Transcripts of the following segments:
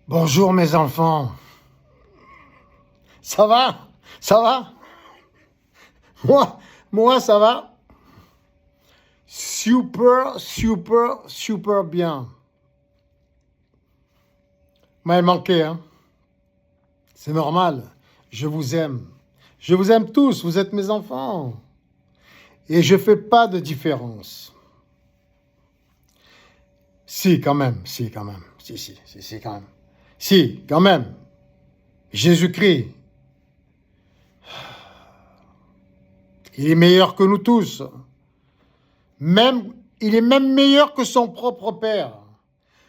Bonjour mes enfants. Ça va? Ça va? Moi ça va. Super, super, super bien. Vous m'avez manqué, hein? C'est normal. Je vous aime. Je vous aime tous. Vous êtes mes enfants. Et je fais pas de différence. Si, quand même. Si, quand même. Si, quand même. Si, quand même. Jésus-Christ, il est meilleur que nous tous. Il est même meilleur que son propre père.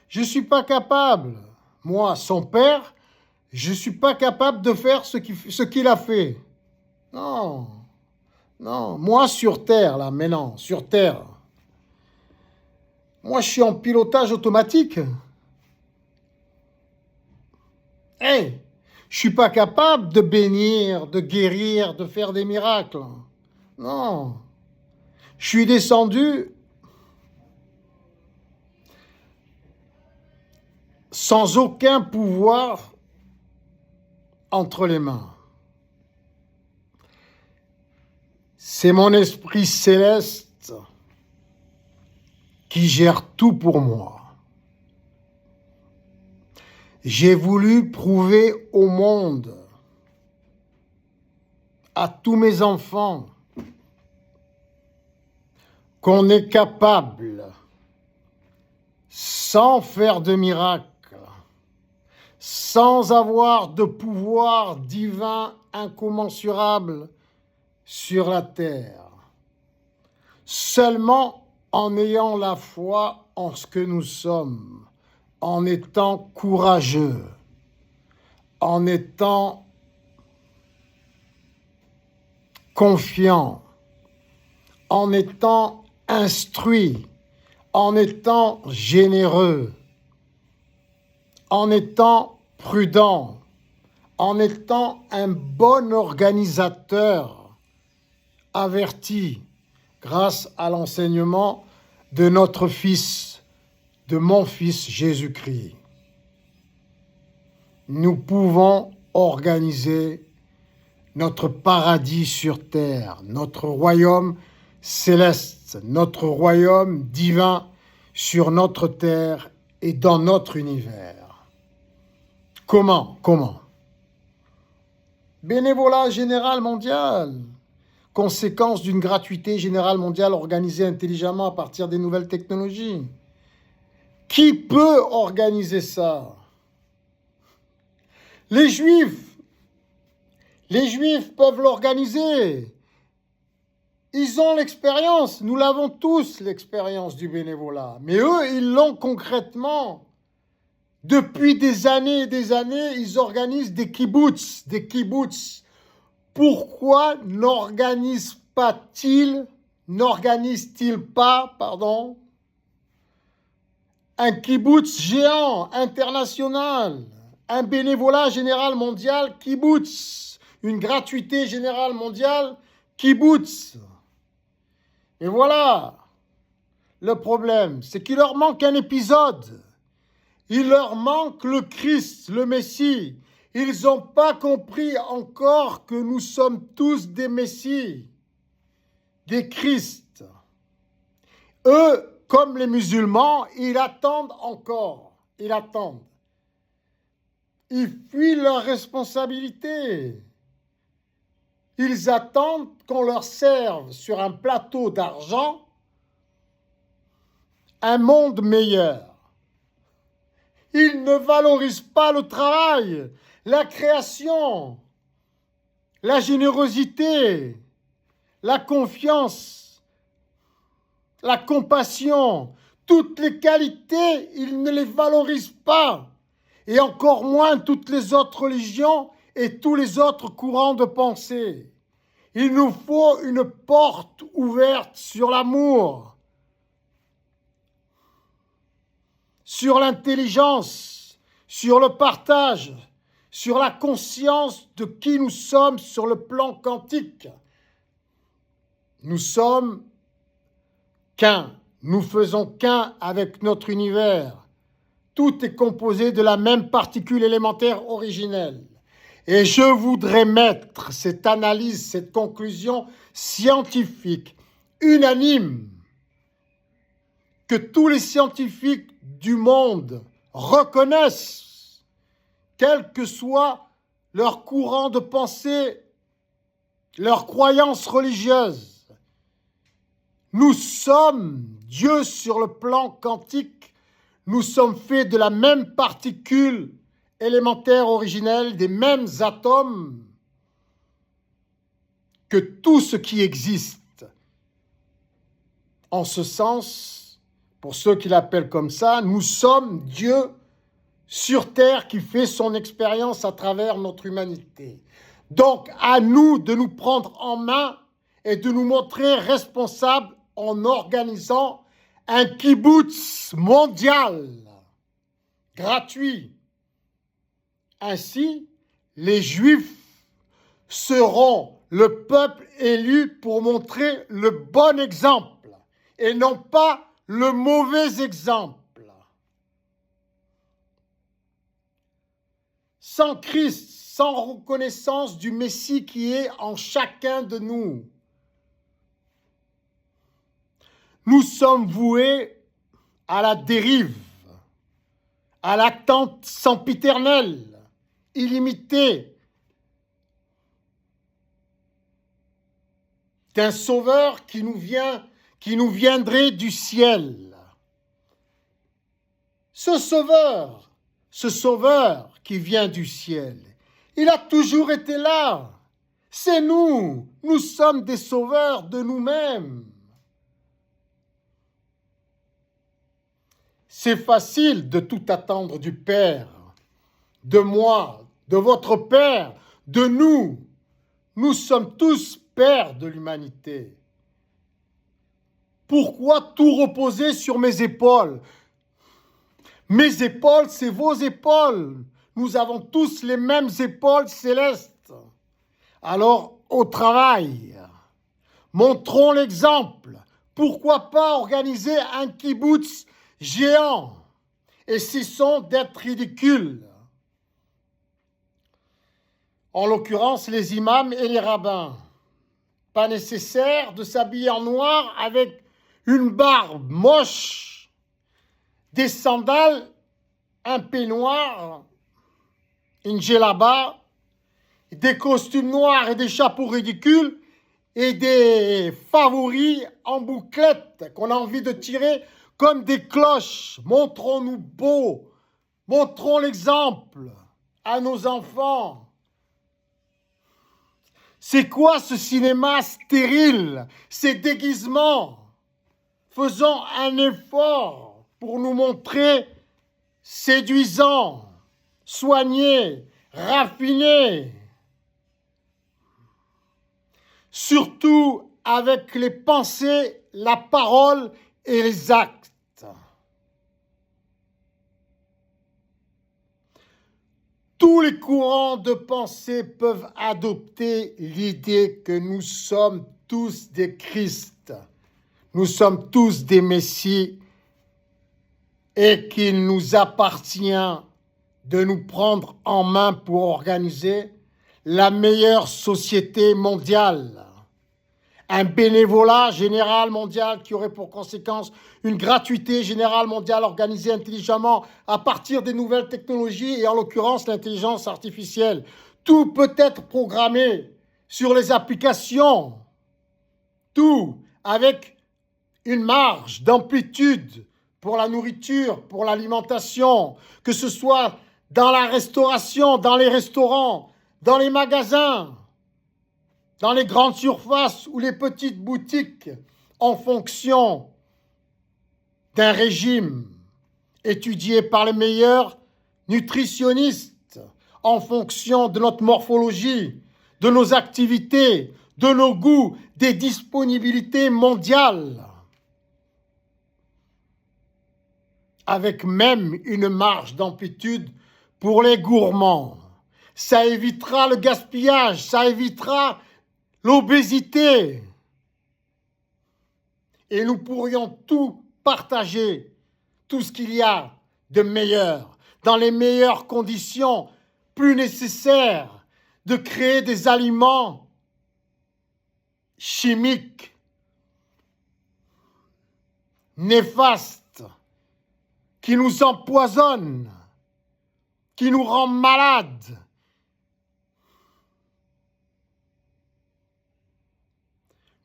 Je ne suis pas capable, moi, son père, je ne suis pas capable de faire ce qu'il a fait. Non, non, moi sur Terre, là, mais non, sur Terre. Moi, je suis en pilotage automatique. Hey, je ne suis pas capable de bénir, de guérir, de faire des miracles. Non, je suis descendu sans aucun pouvoir entre les mains. C'est mon esprit céleste qui gère tout pour moi. J'ai voulu prouver au monde, à tous mes enfants, qu'on est capable, sans faire de miracle, sans avoir de pouvoir divin incommensurable sur la terre, seulement en ayant la foi en ce que nous sommes, en étant courageux, en étant confiant, en étant instruit, en étant généreux, en étant prudent, en étant un bon organisateur, averti grâce à l'enseignement de notre Fils, de mon Fils Jésus-Christ. Nous pouvons organiser notre paradis sur terre, notre royaume céleste, notre royaume divin sur notre terre et dans notre univers. Comment? Bénévolat général mondial, conséquence d'une gratuité générale mondiale organisée intelligemment à partir des nouvelles technologies. Qui peut organiser ça? Les Juifs peuvent l'organiser. Ils ont l'expérience, nous l'avons tous, l'expérience du bénévolat. Mais eux, ils l'ont concrètement. Depuis des années et des années, ils organisent des kibbutz. Pourquoi n'organisent-ils pas, un kibbutz géant, international, un bénévolat général mondial, kibbutz, une gratuité générale mondiale, kibbutz. Et voilà, le problème, c'est qu'il leur manque un épisode. Il leur manque le Christ, le Messie. Ils n'ont pas compris encore que nous sommes tous des Messies, des Christ. Eux, comme les musulmans, ils attendent encore. Ils attendent. Ils fuient leurs responsabilités. Ils attendent qu'on leur serve sur un plateau d'argent un monde meilleur. Ils ne valorisent pas le travail, la création, la générosité, la confiance, la compassion. Toutes les qualités, ils ne les valorisent pas. Et encore moins toutes les autres religions et tous les autres courants de pensée. Il nous faut une porte ouverte sur l'amour, sur l'intelligence, sur le partage, sur la conscience de qui nous sommes sur le plan quantique. Nous sommes qu'un, nous faisons qu'un avec notre univers, tout est composé de la même particule élémentaire originelle. Et je voudrais mettre cette analyse, cette conclusion scientifique unanime que tous les scientifiques du monde reconnaissent, quel que soit leur courant de pensée, leur croyance religieuse. Nous sommes, Dieu sur le plan quantique, nous sommes faits de la même particule élémentaire originelle, des mêmes atomes que tout ce qui existe. En ce sens, pour ceux qui l'appellent comme ça, nous sommes Dieu sur Terre qui fait son expérience à travers notre humanité. Donc, à nous de nous prendre en main et de nous montrer responsables en organisant un kibbutz mondial, gratuit. Ainsi, les Juifs seront le peuple élu pour montrer le bon exemple et non pas le mauvais exemple. Sans Christ, sans reconnaissance du Messie qui est en chacun de nous, nous sommes voués à la dérive, à l'attente sempiternelle, illimitée, d'un sauveur qui nous viendrait du ciel. Ce sauveur qui vient du ciel, il a toujours été là. C'est nous sommes des sauveurs de nous-mêmes. C'est facile de tout attendre du Père, de moi, de votre Père, de nous. Nous sommes tous pères de l'humanité. Pourquoi tout reposer sur mes épaules? Mes épaules, c'est vos épaules. Nous avons tous les mêmes épaules célestes. Alors, au travail, montrons l'exemple. Pourquoi pas organiser un kibbutz géant et cessons d'être ridicules. En l'occurrence, les imams et les rabbins. Pas nécessaire de s'habiller en noir avec une barbe moche, des sandales, un peignoir, une djellaba, des costumes noirs et des chapeaux ridicules et des favoris en bouclette qu'on a envie de tirer comme des cloches. Montrons-nous beaux, montrons l'exemple à nos enfants. C'est quoi ce cinéma stérile, ces déguisements? Faisons un effort pour nous montrer séduisants, soignés, raffinés. Surtout avec les pensées, la parole et les actes. Tous les courants de pensée peuvent adopter l'idée que nous sommes tous des Christ, nous sommes tous des Messies et qu'il nous appartient de nous prendre en main pour organiser la meilleure société mondiale. Un bénévolat général mondial qui aurait pour conséquence une gratuité générale mondiale organisée intelligemment à partir des nouvelles technologies et en l'occurrence l'intelligence artificielle. Tout peut être programmé sur les applications, tout avec une marge d'amplitude pour la nourriture, pour l'alimentation, que ce soit dans la restauration, dans les restaurants, dans les magasins, dans les grandes surfaces ou les petites boutiques, en fonction d'un régime étudié par les meilleurs nutritionnistes, en fonction de notre morphologie, de nos activités, de nos goûts, des disponibilités mondiales, avec même une marge d'amplitude pour les gourmands. Ça évitera le gaspillage, ça évitera l'obésité. Et nous pourrions tout partager, tout ce qu'il y a de meilleur, dans les meilleures conditions, plus nécessaires, de créer des aliments chimiques, néfastes, qui nous empoisonnent, qui nous rendent malades.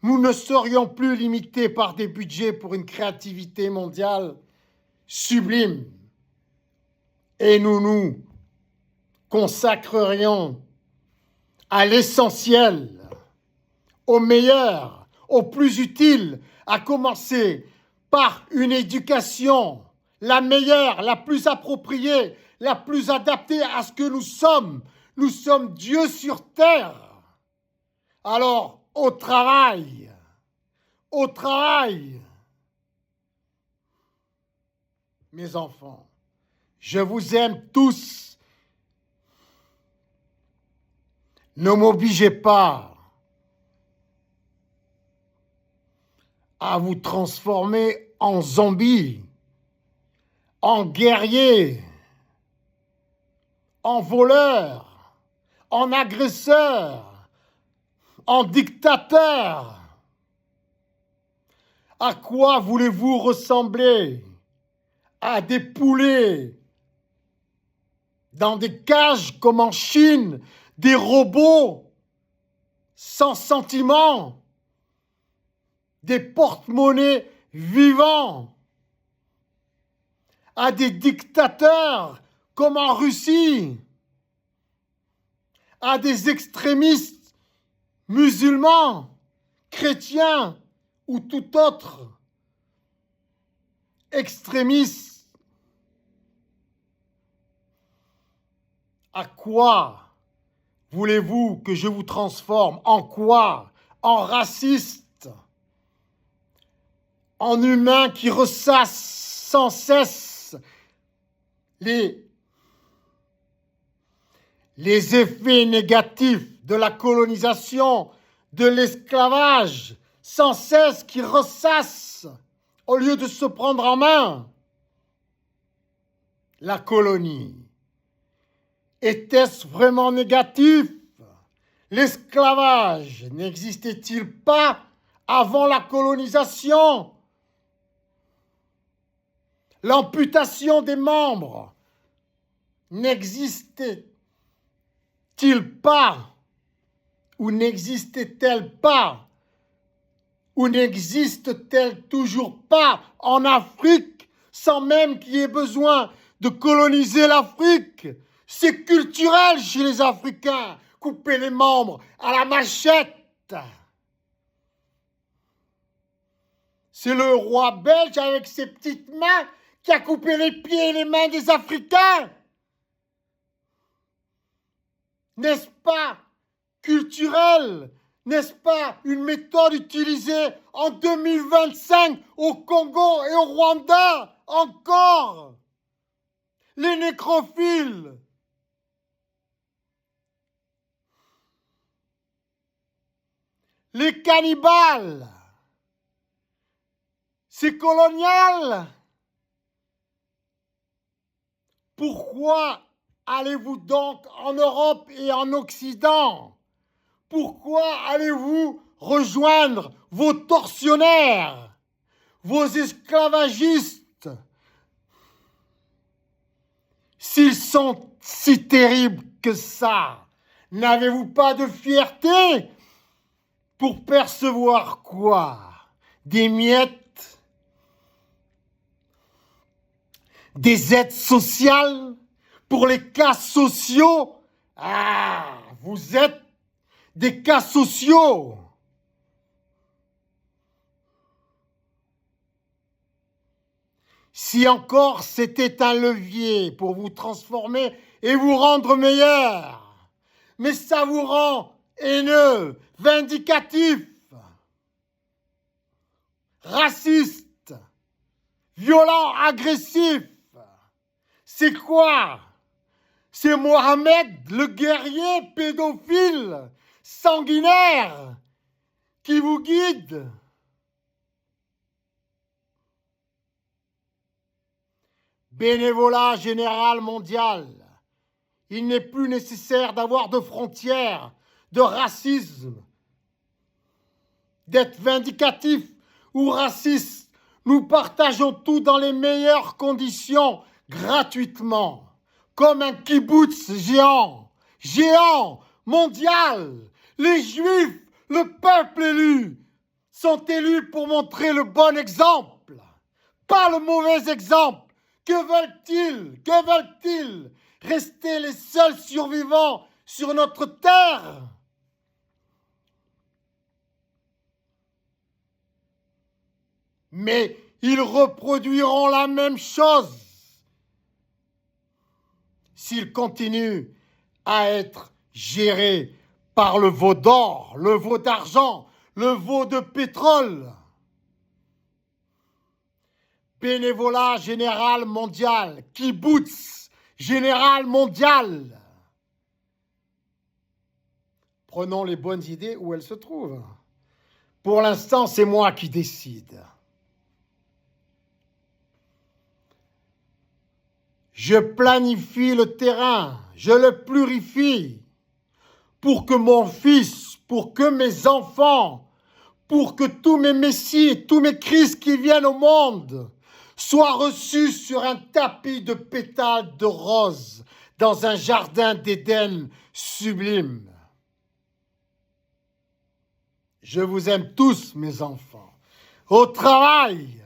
Nous ne serions plus limités par des budgets pour une créativité mondiale sublime. Et nous nous consacrerions à l'essentiel, au meilleur, au plus utile, à commencer par une éducation, la meilleure, la plus appropriée, la plus adaptée à ce que nous sommes. Nous sommes Dieu sur terre. Alors, au travail, au travail. Mes enfants, je vous aime tous. Ne m'obligez pas à vous transformer en zombie, en guerrier, en voleur, en agresseur, en dictateur. À quoi voulez-vous ressembler? À des poulets dans des cages comme en Chine, des robots sans sentiment, des porte-monnaies vivants, à des dictateurs comme en Russie, à des extrémistes musulmans, chrétiens ou tout autre extrémiste. À quoi voulez-vous que je vous transforme? En quoi? En raciste? En humain qui ressasse sans cesse les effets négatifs de la colonisation, de l'esclavage, sans cesse qui ressasse au lieu de se prendre en main? La colonie. Était-ce vraiment négatif? L'esclavage n'existait-il pas avant la colonisation? L'amputation des membres n'existait-il pas ou n'existait-elle pas ou n'existe-t-elle toujours pas en Afrique sans même qu'il y ait besoin de coloniser l'Afrique? C'est culturel chez les Africains, couper les membres à la machette. C'est le roi belge avec ses petites mains qui a coupé les pieds et les mains des Africains. N'est-ce pas culturel? N'est-ce pas une méthode utilisée en 2025 au Congo et au Rwanda encore? Les nécrophiles. Les cannibales, c'est colonial. Pourquoi allez-vous donc en Europe et en Occident? Pourquoi allez-vous rejoindre vos tortionnaires, vos esclavagistes, s'ils sont si terribles que ça? N'avez-vous pas de fierté? Pour percevoir quoi? Des miettes? Des aides sociales? Pour les cas sociaux? Ah, vous êtes des cas sociaux. Si encore c'était un levier pour vous transformer et vous rendre meilleur, mais ça vous rend haineux, vindicatif, raciste, violent, agressif. C'est quoi? C'est Mohamed, le guerrier pédophile, sanguinaire, qui vous guide? bénévolat général mondial. Il n'est plus nécessaire d'avoir de frontières, de racisme, d'être vindicatif ou raciste. Nous partageons tout dans les meilleures conditions, gratuitement, comme un kibboutz géant, mondial. Les Juifs, le peuple élu, sont élus pour montrer le bon exemple, pas le mauvais exemple. Que veulent-ils? Que veulent-ils? Rester les seuls survivants sur notre terre? Mais ils reproduiront la même chose s'ils continuent à être gérés par le veau d'or, le veau d'argent, le veau de pétrole. Bénévolat général mondial, kibboutz général mondial. Prenons les bonnes idées où elles se trouvent. Pour l'instant, c'est moi qui décide. Je planifie le terrain, je le purifie pour que mon fils, pour que mes enfants, pour que tous mes messies, tous mes Christ qui viennent au monde soient reçus sur un tapis de pétales de rose dans un jardin d'Éden sublime. Je vous aime tous, mes enfants. Au travail!